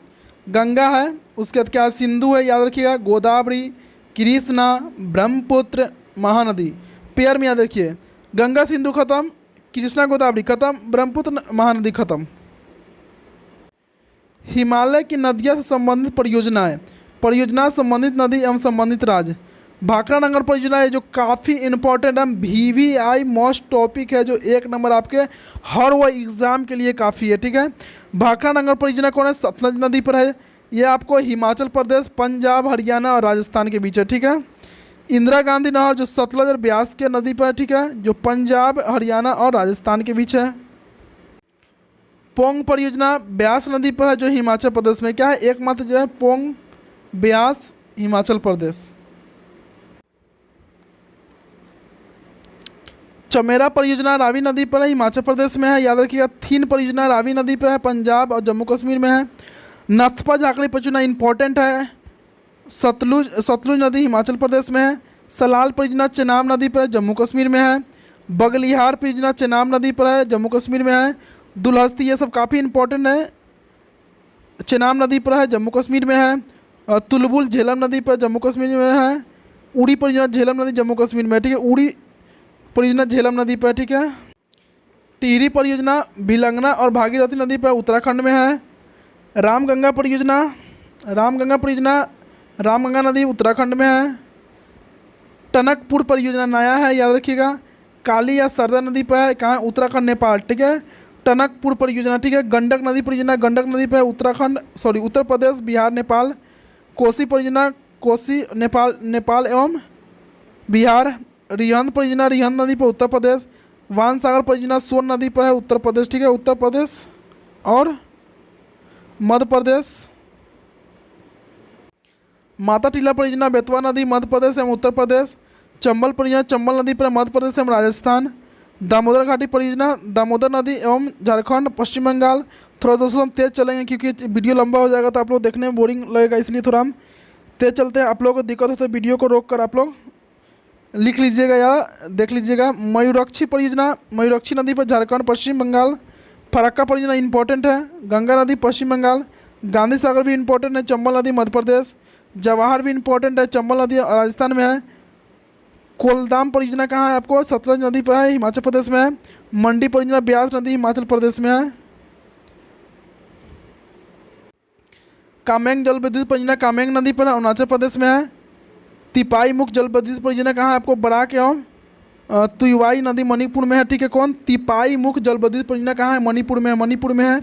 गंगा है, उसके बाद क्या है? सिंधु है, याद रखिएगा। गोदावरी, कृष्णा, ब्रह्मपुत्र, महानदी। पेयर में याद रखिए, गंगा सिंधु खत्म, कृष्णा गोदावरी खत्म, ब्रह्मपुत्र महानदी खत्म। हिमालय की नदियों से संबंधित परियोजनाएं, परियोजना से संबंधित नदी एवं संबंधित राज्य। भाखड़ा नंगर परियोजना है जो काफ़ी इंपॉर्टेंट है, VVI मोस्ट टॉपिक है, जो 1 नंबर आपके हर वो एग्ज़ाम के लिए काफ़ी है, ठीक है। भाखड़ा नंगर परियोजना कौन है? सतलज नदी पर है। ये आपको हिमाचल प्रदेश, पंजाब, हरियाणा और राजस्थान के बीच है, ठीक है। इंदिरा गांधी नहर जो सतलज और ब्यास के नदी पर है, ठीक है, जो पंजाब, हरियाणा और राजस्थान के बीच है। पोंग परियोजना ब्यास नदी पर है जो हिमाचल प्रदेश में, क्या है, एकमात्र जो है पोंग ब्यास हिमाचल प्रदेश। चमेरा परियोजना रावी नदी पर है, हिमाचल प्रदेश में है, याद रखिएगा। थीन परियोजना रावी नदी पर है, पंजाब और जम्मू कश्मीर में है। नथपा झाकड़ी परियोजना इंपॉर्टेंट है, सतलुज नदी हिमाचल प्रदेश में है। सलाल परियोजना चेनाब नदी पर है, जम्मू कश्मीर में है। बगलिहार परियोजना चेनाब नदी पर है, जम्मू कश्मीर में है। दुलहस्ती, ये सब काफ़ी इंपॉर्टेंट है, चेनाब नदी पर है, जम्मू कश्मीर में है। तुलबुल झेलम नदी पर जम्मू कश्मीर में है। उड़ी परियोजना झेलम नदी जम्मू कश्मीर में है, ठीक है, उड़ी परियोजना झेलम नदी पर, ठीक है। टिहरी परियोजना भिलंगना और भागीरथी नदी पर उत्तराखंड में है। रामगंगा परियोजना रामगंगा नदी उत्तराखंड में है। टनकपुर परियोजना नया है, याद रखिएगा। काली या सरदा नदी पर है, कहाँ? उत्तराखंड नेपाल, ठीक है। टनकपुर परियोजना, ठीक है। गंडक नदी परियोजना गंडक नदी पर उत्तर प्रदेश, बिहार, नेपाल। कोसी परियोजना कोसी नेपाल एवं बिहार। रिहंद परियोजना रिहंद नदी पर उत्तर प्रदेश। वानसागर परियोजना सोन नदी पर है, उत्तर प्रदेश, ठीक है, उत्तर प्रदेश और मध्य प्रदेश। माता टीला परियोजना बेतवा नदी मध्य प्रदेश एवं उत्तर प्रदेश। चंबल परियोजना चंबल नदी पर मध्य प्रदेश एवं राजस्थान। दामोदर घाटी परियोजना दामोदर नदी एवं झारखंड, पश्चिम बंगाल। थोड़ा दोस्तों हम तेज़ चलेंगे क्योंकि वीडियो लंबा हो जाएगा तो आप लोग देखने में बोरिंग लगेगा, इसलिए थोड़ा हम तेज़ चलते हैं। आप लोगों को दिक्कत हो तो वीडियो को रोक कर आप लोग लिख लीजिएगा या देख लीजिएगा। मयूरक्षी परियोजना मयूरक्षी नदी पर झारखंड, पश्चिम बंगाल। फरक्का परियोजना इंपॉर्टेंट है, गंगा नदी पश्चिम बंगाल। गांधी सागर भी इंपॉर्टेंट है, चंबल नदी मध्य प्रदेश। जवाहर भी इंपॉर्टेंट है, चंबल नदी राजस्थान में है। कोलदाम परियोजना कहाँ है आपको? सतलज नदी पर है, हिमाचल प्रदेश में है। मंडी परियोजना ब्यास नदी हिमाचल प्रदेश में है। कामेंग जल विद्युत परियोजना कामेंग नदी पर अरुणाचल प्रदेश में है। तिपाई मुख्य जल विद्युत परियोजना कहाँ है आपको? बराक एवं तुईवाई नदी मणिपुर में है, ठीक है। कौन? तिपाई मुख्य जल विद्युत परियोजना कहाँ है? मणिपुर में है।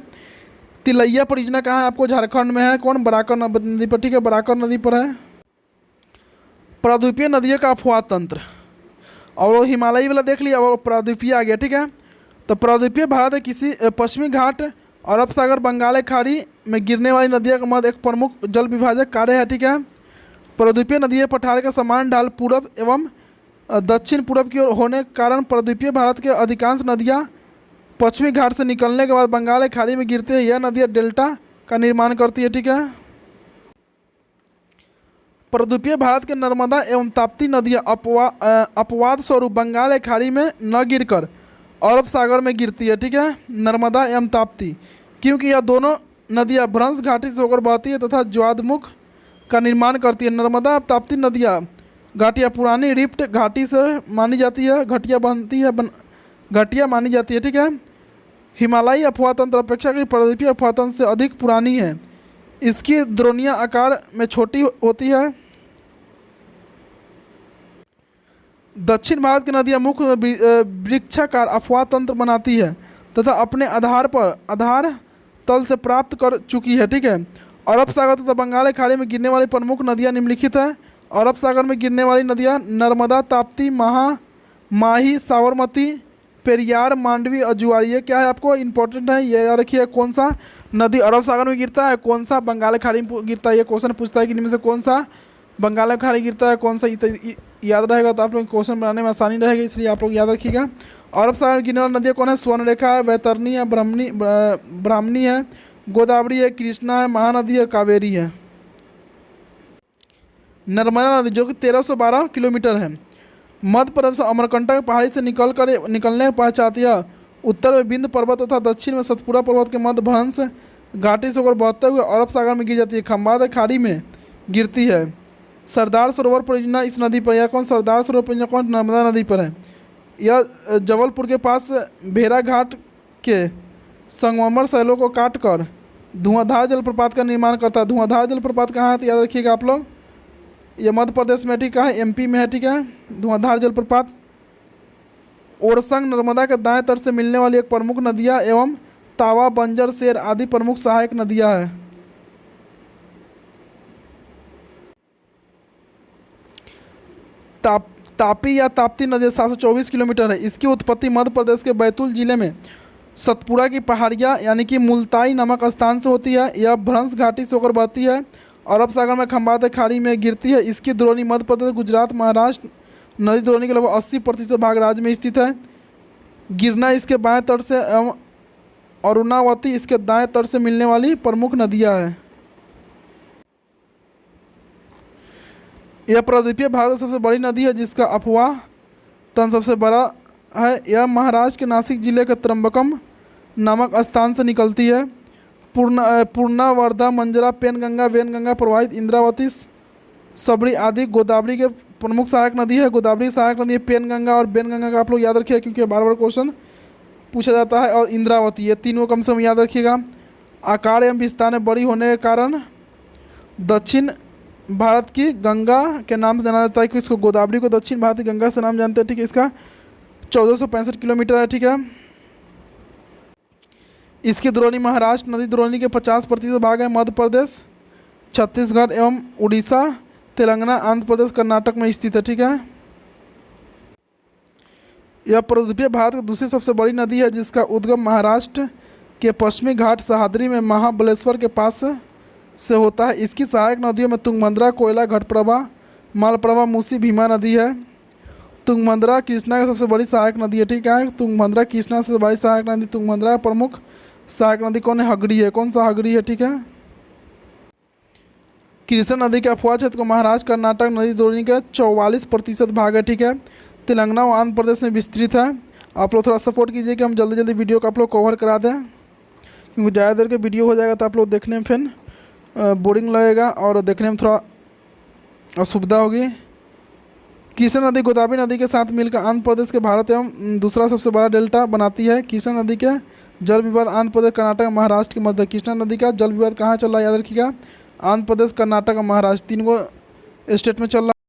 तिलैया परियोजना कहाँ है आपको? झारखंड में है। कौन? बराकर नदी पर, ठीक है, बराकर नदी पर है। प्राद्वीपीय नदियों का अफवाह तंत्र, और वो हिमालयी वाला देख लिया, और प्राद्वीपीय आ गया, ठीक है। तो प्राद्वीपीय भारत है किसी पश्चिमी घाट, अरब सागर, बंगाल खाड़ी में गिरने वाली नदियों का मध्य एक प्रमुख जल विभाजक कार्य है, ठीक है। प्राद्वीपीय नदियाँ पठार का समान ढाल पूर्व एवं दक्षिण पूर्व की ओर होने के कारण प्राद्वीपीय भारत के अधिकांश नदियाँ पश्चिमी घाट से निकलने के बाद बंगाल खाड़ी में गिरती है। यह नदियाँ डेल्टा का निर्माण करती है, ठीक है। प्राद्वीपीय भारत के नर्मदा एवं ताप्ती नदियाँ अपवाद स्वरूप बंगाल खाड़ी में न गिरकर अरब सागर में गिरती है, ठीक है, नर्मदा एवं ताप्ती, क्योंकि यह दोनों नदियाँ भ्रंश घाटी से होकर बहती है तथा ज्वादमुख का निर्माण करती है। नर्मदा और ताप्ती नदियाँ घाटियाँ पुरानी रिफ्ट घाटी से मानी जाती है, घाटियाँ मानी जाती है, ठीक है। हिमालयी अफवाह तंत्र अपेक्षाकृत प्राद्वीपीय अफवाह तंत्र से अधिक पुरानी है। इसकी द्रोणियाँ आकार में छोटी होती है। दक्षिण भारत की नदियाँ मुख्य वृक्षाकार अफवाह तंत्र बनाती है तथा अपने आधार तल से प्राप्त कर चुकी है, ठीक है। अरब सागर तथा बंगाल खाड़ी में गिरने वाली प्रमुख नदियाँ निम्नलिखित है। अरब सागर में गिरने वाली नदियाँ नर्मदा, ताप्ती, माही, साबरमती, पेरियार, मांडवी और जुआरी। ये क्या है आपको? इंपॉर्टेंट है, ये याद रखिए। कौन सा नदी अरब सागर में गिरता है, कौन सा बंगाल खाड़ी में गिरता है, ये क्वेश्चन पूछता है कि इनमें से कौन सा बंगाल खाड़ी गिरता है, कौन सा याद रहेगा तो आप लोग क्वेश्चन बनाने में आसानी रहेगी, इसलिए आप लोग याद रखिएगा। अरब सागर में गिरने वाली नदियाँ कौन है? स्वर्णरेखा है, वैतरणी है, ब्राह्मणी है, गोदावरी है, कृष्णा है, महानदी है, कावेरी है। नर्मदा नदी जो कि 1312 किलोमीटर है, मध्य प्रदेश से अमरकंटक पहाड़ी से निकलने पहुँचाती है। उत्तर में विंध्य पर्वत तथा दक्षिण में सतपुड़ा पर्वत के मध्य भ्रंश घाटी से होकर बहते हुए अरब सागर में गिर जाती है। खंबात खाड़ी में गिरती है। सरदार सरोवर परियोजना इस नदी पर, या कौन? सरदार सरोवर परियोजना कौन? नर्मदा नदी पर है। यह जबलपुर के पास भेड़ा घाट के संगमरमर शैलों को काटकर धुआंधार जलप्रपात का निर्माण करता है। धुआंधार जलप्रपात कहाँ है तो याद रखिएगा आप लोग, ये मध्य प्रदेश में ठीक है, एमपी में है ठीक है धुआंधार जलप्रपात। ओरसंग नर्मदा के दाएं तट से मिलने वाली एक प्रमुख नदियाँ एवं तावा, बंजर, शेर आदि प्रमुख सहायक नदियाँ हैं। तापी या ताप्ती नदी 724 किलोमीटर है। इसकी उत्पत्ति मध्य प्रदेश के बैतूल जिले में सतपुरा की पहाड़ियाँ यानी कि मुल्ताई नामक स्थान से होती है। यह भ्रंश घाटी से होकर बहती है, अरब सागर में खंबात खाड़ी में गिरती है। इसकी द्रोणी मध्य प्रदेश, गुजरात, महाराष्ट्र नदी द्रोणी के लगभग 80% भाग राज्य में स्थित है। गिरना इसके बाएं तट से एवं अरुणावती इसके दाएं तट से मिलने वाली प्रमुख नदियाँ हैं। यह प्रायद्वीपीय भारत की सबसे बड़ी नदी है जिसका अफवाह तन सबसे बड़ा है। यह महाराष्ट्र के नासिक जिले के त्र्यंबकम नामक स्थान से निकलती है। पूर्णा, वर्धा, मंजरा, पेनगंगा, वेनगंगा प्रवाहित इंद्रावती, सबरी आदि गोदावरी के प्रमुख सहायक नदी है। गोदावरी सहायक नदी है। पेनगंगा और बेनगंगा का आप लोग याद रखिएगा क्योंकि बार बार क्वेश्चन पूछा जाता है। और इंद्रावती, ये तीनों कम से कम याद रखिएगा। आकार एवं विस्तार में बड़ी होने के कारण दक्षिण भारत की गंगा के नाम से जाना जाता है कि इसको गोदावरी को दक्षिण भारत की गंगा से नाम जानते हैं ठीक है। इसका 1465 किलोमीटर है ठीक है। इसकी द्रोणी महाराष्ट्र नदी द्रोणी के 50% भाग है। मध्य प्रदेश, छत्तीसगढ़ एवं उड़ीसा, तेलंगाना, आंध्र प्रदेश, कर्नाटक में स्थित है ठीक है। यह प्रायद्वीपीय भारत की दूसरी सबसे बड़ी नदी है जिसका उद्गम महाराष्ट्र के पश्चिमी घाट सह्याद्री में महाबलेश्वर के पास से होता है। इसकी सहायक नदियों में तुंगभद्रा, कोयला, घटप्रभा, मालप्रभा, मूसी, भीमा नदी है। तुंगभद्रा कृष्णा की सबसे बड़ी सहायक नदी है ठीक है। तुंगभद्रा कृष्णा से बड़ी सहायक नदी। तुंगभद्रा प्रमुख सहायक नदी कौन है? हगड़ी है। कौन सा? हगड़ी है ठीक है। कृष्णा नदी के अफवाह क्षेत्र को महाराष्ट्र, कर्नाटक नदी द्रोणी का 44% भाग है ठीक है। तेलंगाना और आंध्र प्रदेश में विस्तृत है। आप लोग थोड़ा सपोर्ट कीजिए कि हम जल्दी जल्दी वीडियो को आप लोग कवर करा दें, क्योंकि ज़्यादा देर के वीडियो हो जाएगा तो आप लोग देखने में फिर बोरिंग लगेगा और देखने में थोड़ा असुविधा होगी। कृष्णा नदी गोदावरी नदी के साथ मिलकर आंध्र प्रदेश के भारत एवं दूसरा सबसे बड़ा डेल्टा बनाती है। कृष्णा नदी के जल विवाद आंध्र प्रदेश, कर्नाटक, महाराष्ट्र के मध्य। कृष्णा नदी का जल विवाद कहाँ चल रहा है याद रखिएगा, आंध्र प्रदेश, कर्नाटक और महाराष्ट्र, तीन को स्टेट में चल रहा है।